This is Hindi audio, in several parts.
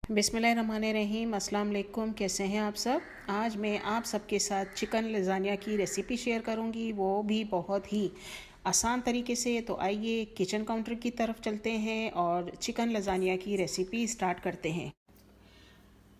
बिस्मिल्लाहिर्रहमानिर्रहीम। अस्सलाम वालेकुम। कैसे हैं आप सब? आज मैं आप सबके साथ चिकन लज़ानिया की रेसिपी शेयर करूंगी, वो भी बहुत ही आसान तरीके से। तो आइए किचन काउंटर की तरफ चलते हैं और चिकन लज़ानिया की रेसिपी स्टार्ट करते हैं।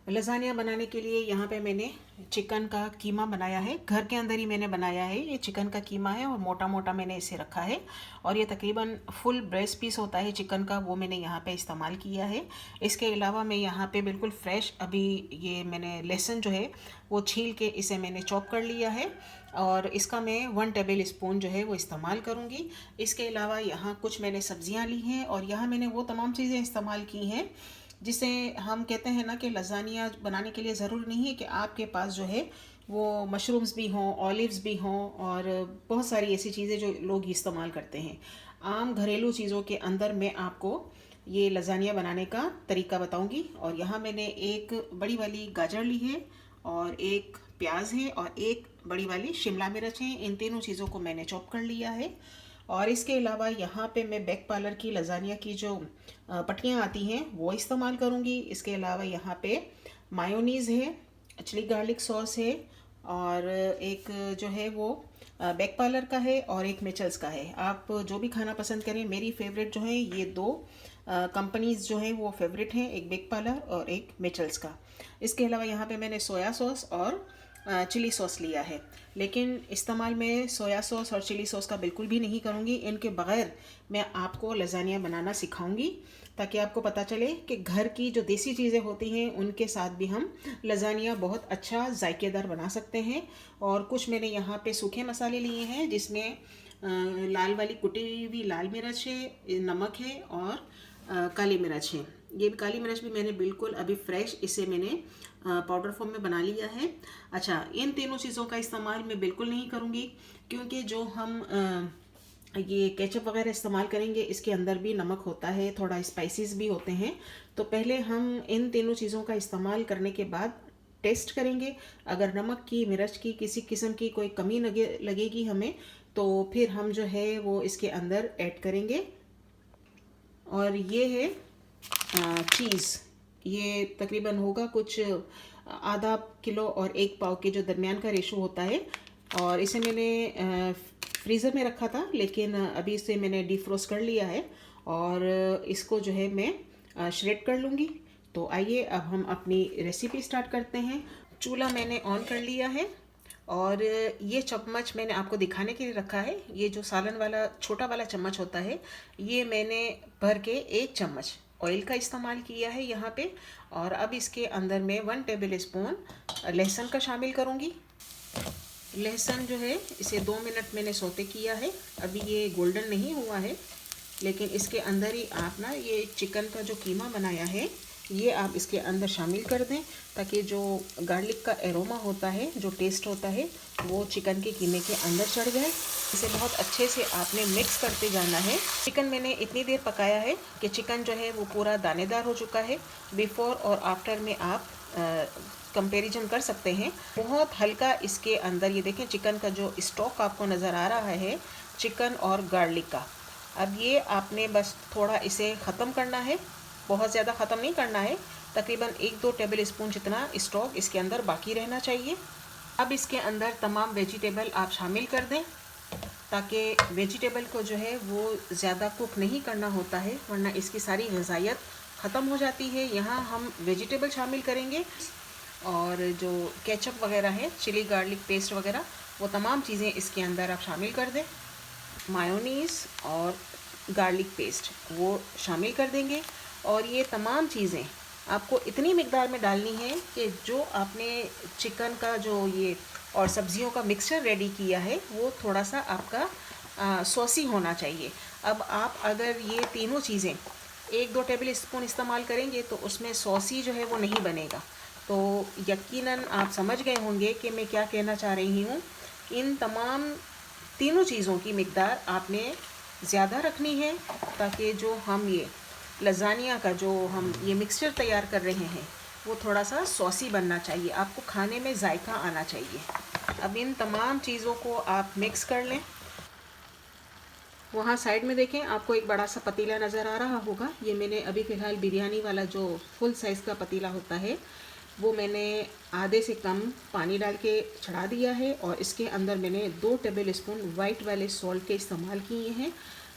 लज़ानिया बनाने के लिए यहाँ पे मैंने चिकन का कीमा बनाया है। घर के अंदर ही मैंने बनाया है। ये चिकन का कीमा है और मोटा मोटा मैंने इसे रखा है। और ये तकरीबन फुल ब्रेस्ट पीस होता है चिकन का, वो मैंने यहाँ पे इस्तेमाल किया है। इसके अलावा मैं यहाँ पे बिल्कुल फ्रेश अभी ये मैंने लहसुन जो है वो छील के इसे मैंने चॉप कर लिया है और इसका मैं 1 टेबल स्पून जो है वो इस्तेमाल करूँगी। इसके अलावा यहाँ कुछ मैंने सब्जियाँ ली हैं और यहाँ मैंने वो तमाम चीज़ें इस्तेमाल की हैं जिसे हम कहते हैं ना कि लज़ानिया बनाने के लिए ज़रूरी नहीं है कि आपके पास जो है वो मशरूम्स भी हों, ऑलिव्स भी हों और बहुत सारी ऐसी चीज़ें जो लोग इस्तेमाल करते हैं। आम घरेलू चीज़ों के अंदर मैं आपको ये लज़ानिया बनाने का तरीका बताऊंगी। और यहाँ मैंने एक बड़ी वाली गाजर ली है और एक प्याज है और एक बड़ी वाली शिमला मिर्च है। इन तीनों चीज़ों को मैंने चॉप कर लिया है। और इसके अलावा यहाँ पे मैं बैक पार्लर की लज़ानिया की जो पट्टियाँ आती हैं वो इस्तेमाल करूँगी। इसके अलावा यहाँ पे मायोनीज़ है, चिली गार्लिक सॉस है और एक जो है वो बैक पार्लर का है और एक मिचल्स का है। आप जो भी खाना पसंद करें। मेरी फेवरेट जो है ये दो कंपनीज जो हैं वो फेवरेट हैं, एक बैक पार्लर और एक मिचल्स का। इसके अलावा यहाँ पे मैंने सोया सॉस और चिली सॉस लिया है, लेकिन इस्तेमाल मैं सोया सॉस और चिली सॉस का बिल्कुल भी नहीं करूँगी। इनके बगैर मैं आपको लज़ानिया बनाना सिखाऊंगी ताकि आपको पता चले कि घर की जो देसी चीज़ें होती हैं उनके साथ भी हम लज़ानिया बहुत अच्छा जायकेदार बना सकते हैं। और कुछ मैंने यहाँ पे सूखे मसाले लिए हैं जिसमें लाल वाली कुटी हुई लाल मिर्च है, नमक है और काली मिर्च है। ये काली मिर्च भी मैंने बिल्कुल अभी फ्रेश इसे मैंने पाउडर फॉर्म में बना लिया है। अच्छा, इन तीनों चीज़ों का इस्तेमाल मैं बिल्कुल नहीं करूँगी क्योंकि जो हम ये केचप वगैरह इस्तेमाल करेंगे इसके अंदर भी नमक होता है, थोड़ा स्पाइसेस भी होते हैं। तो पहले हम इन तीनों चीज़ों का इस्तेमाल करने के बाद टेस्ट करेंगे। अगर नमक की, मिर्च की किसी किस्म की कोई कमी लगेगी हमें, तो फिर हम जो है वो इसके अंदर ऐड करेंगे। और ये है चीज़, ये तकरीबन होगा कुछ आधा किलो और 1 पाव के जो दरमियान का रेशो होता है। और इसे मैंने फ्रीज़र में रखा था, लेकिन अभी इसे मैंने डिफ्रोस्ट कर लिया है और इसको जो है मैं श्रेड कर लूँगी। तो आइए अब हम अपनी रेसिपी स्टार्ट करते हैं। चूल्हा मैंने ऑन कर लिया है और ये चम्मच मैंने आपको दिखाने के लिए रखा है। ये जो सालन वाला छोटा वाला चम्मच होता है, ये मैंने भर के 1 चम्मच ऑयल का इस्तेमाल किया है यहाँ पे। और अब इसके अंदर मैं 1 टेबल स्पून लहसुन का शामिल करूँगी। लहसुन जो है इसे 2 मिनट मैंने सौते किया है। अभी ये गोल्डन नहीं हुआ है, लेकिन इसके अंदर ही आप ना ये चिकन का जो कीमा बनाया है ये आप इसके अंदर शामिल कर दें ताकि जो गार्लिक का एरोमा होता है, जो टेस्ट होता है, वो चिकन के कीमे के अंदर चढ़ जाए। इसे बहुत अच्छे से आपने मिक्स करते जाना है। चिकन मैंने इतनी देर पकाया है कि चिकन जो है वो पूरा दानेदार हो चुका है। बिफ़ोर और आफ्टर में आप कंपैरिजन कर सकते हैं। बहुत हल्का इसके अंदर ये देखें चिकन का जो स्टॉक आपको नज़र आ रहा है चिकन और गार्लिक का। अब ये आपने बस थोड़ा इसे ख़त्म करना है, बहुत ज़्यादा ख़त्म नहीं करना है। तकरीबन 1-2 टेबल स्पून जितना स्टॉक इसके अंदर बाकी रहना चाहिए। अब इसके अंदर तमाम वेजिटेबल आप शामिल कर दें ताकि वेजिटेबल को जो है वो ज़्यादा कुक नहीं करना होता है, वरना इसकी सारी ग़िज़ाइयत ख़त्म हो जाती है। यहाँ हम वेजिटेबल शामिल करेंगे और जो केचप वगैरह है, चिली गार्लिक पेस्ट वगैरह, वो तमाम चीज़ें इसके अंदर आप शामिल कर दें। मायोनीज़ और गार्लिक पेस्ट वो शामिल कर देंगे। और ये तमाम चीज़ें आपको इतनी मिकदार में डालनी है कि जो आपने चिकन का जो ये और सब्जियों का मिक्सचर रेडी किया है वो थोड़ा सा आपका सॉसी होना चाहिए। अब आप अगर ये तीनों चीज़ें 1-2 टेबल स्पून इस्तेमाल करेंगे तो उसमें सॉसी जो है वो नहीं बनेगा। तो यकीनन आप समझ गए होंगे कि मैं क्या कहना चाह रही हूँ। इन तमाम तीनों चीज़ों की मिकदार आपने ज़्यादा रखनी है ताकि जो हम ये लज़ानिया का जो हम ये मिक्सचर तैयार कर रहे हैं वो थोड़ा सा सॉसी बनना चाहिए, आपको खाने में जायका आना चाहिए। अब इन तमाम चीज़ों को आप मिक्स कर लें। वहाँ साइड में देखें, आपको एक बड़ा सा पतीला नज़र आ रहा होगा। ये मैंने अभी फ़िलहाल बिरयानी वाला जो फुल साइज़ का पतीला होता है वो मैंने आधे से कम पानी डाल के चढ़ा दिया है और इसके अंदर मैंने 2 टेबल स्पून वाइट वाले सॉल्ट के इस्तेमाल किए हैं।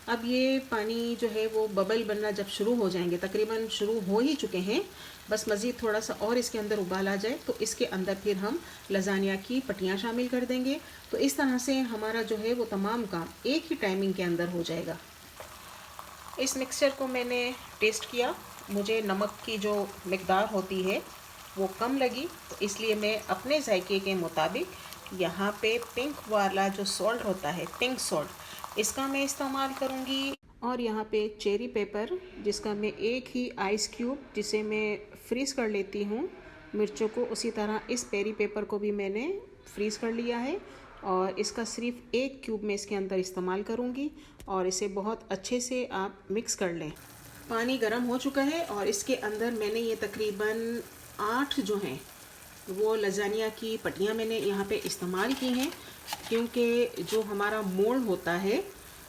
अब ये पानी जो है वो बबल बनना जब शुरू हो जाएंगे, तकरीबन शुरू हो ही चुके हैं, बस मज़ीद थोड़ा सा और इसके अंदर उबाल आ जाए तो इसके अंदर फिर हम लजानिया की पट्टियाँ शामिल कर देंगे। तो इस तरह से हमारा जो है वो तमाम काम एक ही टाइमिंग के अंदर हो जाएगा। इस मिक्सचर को मैंने टेस्ट किया, मुझे नमक की जो मिकदार होती है वो कम लगी, तो इसलिए मैं अपने जायके के मुताबिक यहाँ पे पिंक वाला जो सॉल्ट होता है, पिंक सॉल्ट, इसका मैं इस्तेमाल करूँगी। और यहाँ पे चेरी पेपर, जिसका मैं एक ही आइस क्यूब जिसे मैं फ्रीज़ कर लेती हूँ मिर्चों को, उसी तरह इस पेरी पेपर को भी मैंने फ्रीज़ कर लिया है और इसका सिर्फ एक क्यूब में इसके अंदर इस्तेमाल करूँगी और इसे बहुत अच्छे से आप मिक्स कर लें। पानी गर्म हो चुका है और इसके अंदर मैंने ये तकरीबन 8 जो हैं वो लजानिया की पट्टियाँ मैंने यहाँ पे इस्तेमाल की हैं, क्योंकि जो हमारा मोल्ड होता है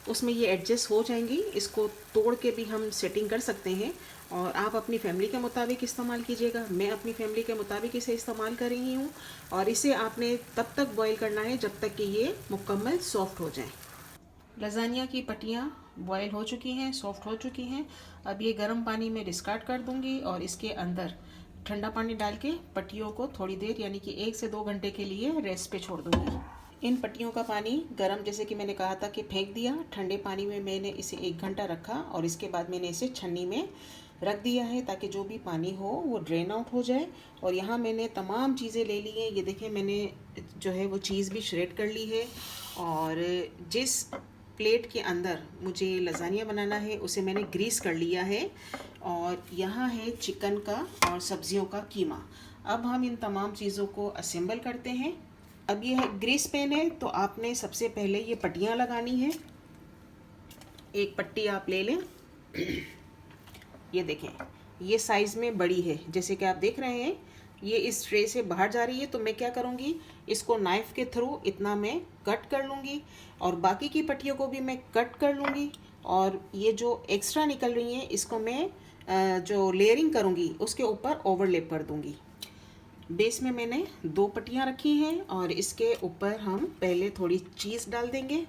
उसमें ये एडजस्ट हो जाएंगी। इसको तोड़ के भी हम सेटिंग कर सकते हैं और आप अपनी फैमिली के मुताबिक इस्तेमाल कीजिएगा। मैं अपनी फैमिली के मुताबिक इसे इस्तेमाल कर रही हूँ और इसे आपने तब तक बॉईल करना है जब तक कि ये मुकम्मल सॉफ्ट हो जाए। लजानिया की पट्टियाँ बॉईल हो चुकी हैं, सॉफ्ट हो चुकी हैं। अब ये गर्म पानी में डिस्कार्ड कर दूँगी और इसके अंदर ठंडा पानी डाल के पट्टियों को थोड़ी देर यानी कि 1 से 2 घंटे के लिए रेस्ट पे छोड़ दूँगी। इन पट्टियों का पानी गरम, जैसे कि मैंने कहा था कि फेंक दिया, ठंडे पानी में मैंने इसे 1 घंटा रखा और इसके बाद मैंने इसे छन्नी में रख दिया है ताकि जो भी पानी हो वो ड्रेन आउट हो जाए। और यहाँ मैंने तमाम चीज़ें ले ली हैं। ये देखें, मैंने जो है वो चीज़ भी श्रेड कर ली है और जिस प्लेट के अंदर मुझे लजानिया बनाना है उसे मैंने ग्रीस कर लिया है। और यहाँ है चिकन का और सब्जियों का कीमा। अब हम इन तमाम चीज़ों को असेंबल करते हैं। अब ये है ग्रीस पैन है, तो आपने सबसे पहले ये पट्टियाँ लगानी है। एक पट्टी आप ले लें, ये देखें ये साइज़ में बड़ी है, जैसे कि आप देख रहे हैं ये इस ट्रे से बाहर जा रही है। तो मैं क्या करूँगी, इसको नाइफ़ के थ्रू इतना मैं कट कर लूँगी और बाकी की पट्टियों को भी मैं कट कर लूँगी। और ये जो एक्स्ट्रा निकल रही हैं इसको मैं जो लेयरिंग करूँगी उसके ऊपर ओवरलैप कर दूँगी। बेस में मैंने 2 पट्टियाँ रखी हैं और इसके ऊपर हम पहले थोड़ी चीज़ डाल देंगे।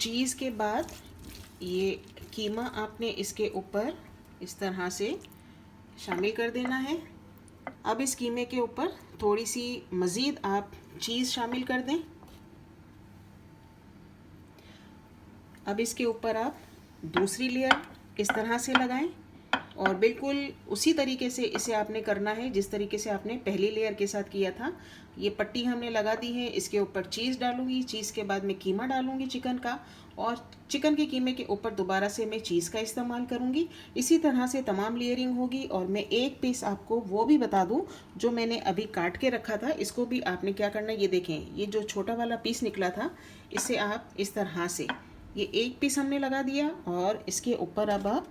चीज़ के बाद ये कीमा आपने इसके ऊपर इस तरह से शामिल कर देना है। अब इस कीमे के ऊपर थोड़ी सी मज़ीद आप चीज़ शामिल कर दें। अब इसके ऊपर आप दूसरी लेयर इस तरह से लगाएं और बिल्कुल उसी तरीके से इसे आपने करना है जिस तरीके से आपने पहली लेयर के साथ किया था। ये पट्टी हमने लगा दी है, इसके ऊपर चीज़ डालूंगी, चीज़ के बाद मैं कीमा डालूंगी चिकन का और चिकन के कीमे के ऊपर दोबारा से मैं चीज़ का इस्तेमाल करूंगी। इसी तरह से तमाम लेयरिंग होगी। और मैं एक पीस आपको वो भी बता दूं जो मैंने अभी काट के रखा था, इसको भी आपने क्या करना है, ये देखें ये जो छोटा वाला पीस निकला था इसे आप इस तरह से, ये एक पीस हमने लगा दिया और इसके ऊपर अब आप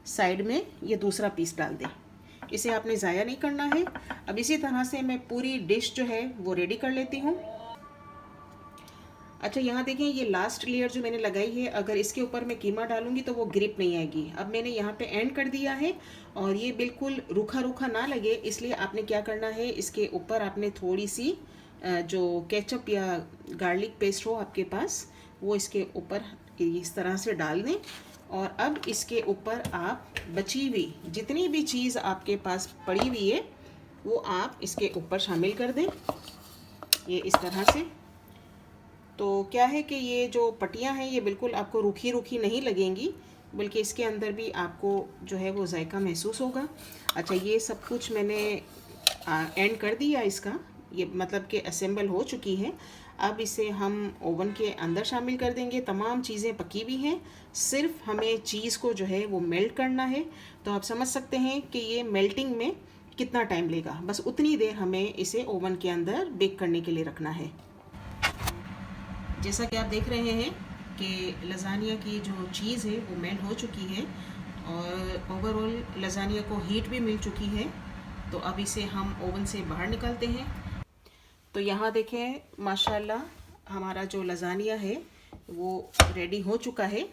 साइड में ये दूसरा पीस डाल दें। इसे आपने ज़ाया नहीं करना है। अब इसी तरह से मैं पूरी डिश जो है वो रेडी कर लेती हूँ। अच्छा, यहाँ देखें ये लास्ट लेयर जो मैंने लगाई है, अगर इसके ऊपर मैं कीमा डालूंगी तो वो ग्रिप नहीं आएगी। अब मैंने यहाँ पे एंड कर दिया है और ये बिल्कुल रूखा रूखा ना लगे, इसलिए आपने क्या करना है, इसके ऊपर आपने थोड़ी सी जो केचप या गार्लिक पेस्ट हो आपके पास वो इसके ऊपर इस तरह से डाल दें। और अब इसके ऊपर आप बची हुई जितनी भी चीज़ आपके पास पड़ी हुई है वो आप इसके ऊपर शामिल कर दें, ये इस तरह से। तो क्या है कि ये जो पट्टियाँ हैं ये बिल्कुल आपको रूखी रूखी नहीं लगेंगी, बल्कि इसके अंदर भी आपको जो है वो जायका महसूस होगा। अच्छा, ये सब कुछ मैंने एंड कर दिया इसका, ये मतलब कि असेंबल हो चुकी है। अब इसे हम ओवन के अंदर शामिल कर देंगे। तमाम चीज़ें पकी हुई हैं, सिर्फ हमें चीज़ को जो है वो मेल्ट करना है। तो आप समझ सकते हैं कि ये मेल्टिंग में कितना टाइम लेगा, बस उतनी देर हमें इसे ओवन के अंदर बेक करने के लिए रखना है। जैसा कि आप देख रहे हैं कि लजानिया की जो चीज़ है वो मेल्ट हो चुकी है और ओवरऑल लजानिया को हीट भी मिल चुकी है। तो अब इसे हम ओवन से बाहर निकालते हैं। तो यहाँ देखें माशाल्लाह हमारा जो लजानिया है वो रेडी हो चुका है।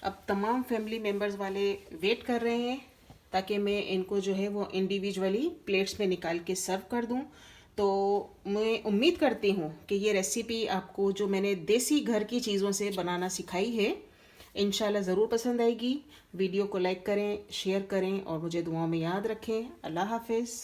अब तमाम फैमिली मेम्बर्स वाले वेट कर रहे हैं ताकि मैं इनको जो है वो इंडिविजुअली प्लेट्स में निकाल के सर्व कर दूं। तो मैं उम्मीद करती हूँ कि ये रेसिपी आपको जो मैंने देसी घर की चीज़ों से बनाना सिखाई है इंशाल्लाह ज़रूर पसंद आएगी। वीडियो को लाइक करें, शेयर करें और मुझे दुआओं में याद रखें। अल्लाह हाफिज़।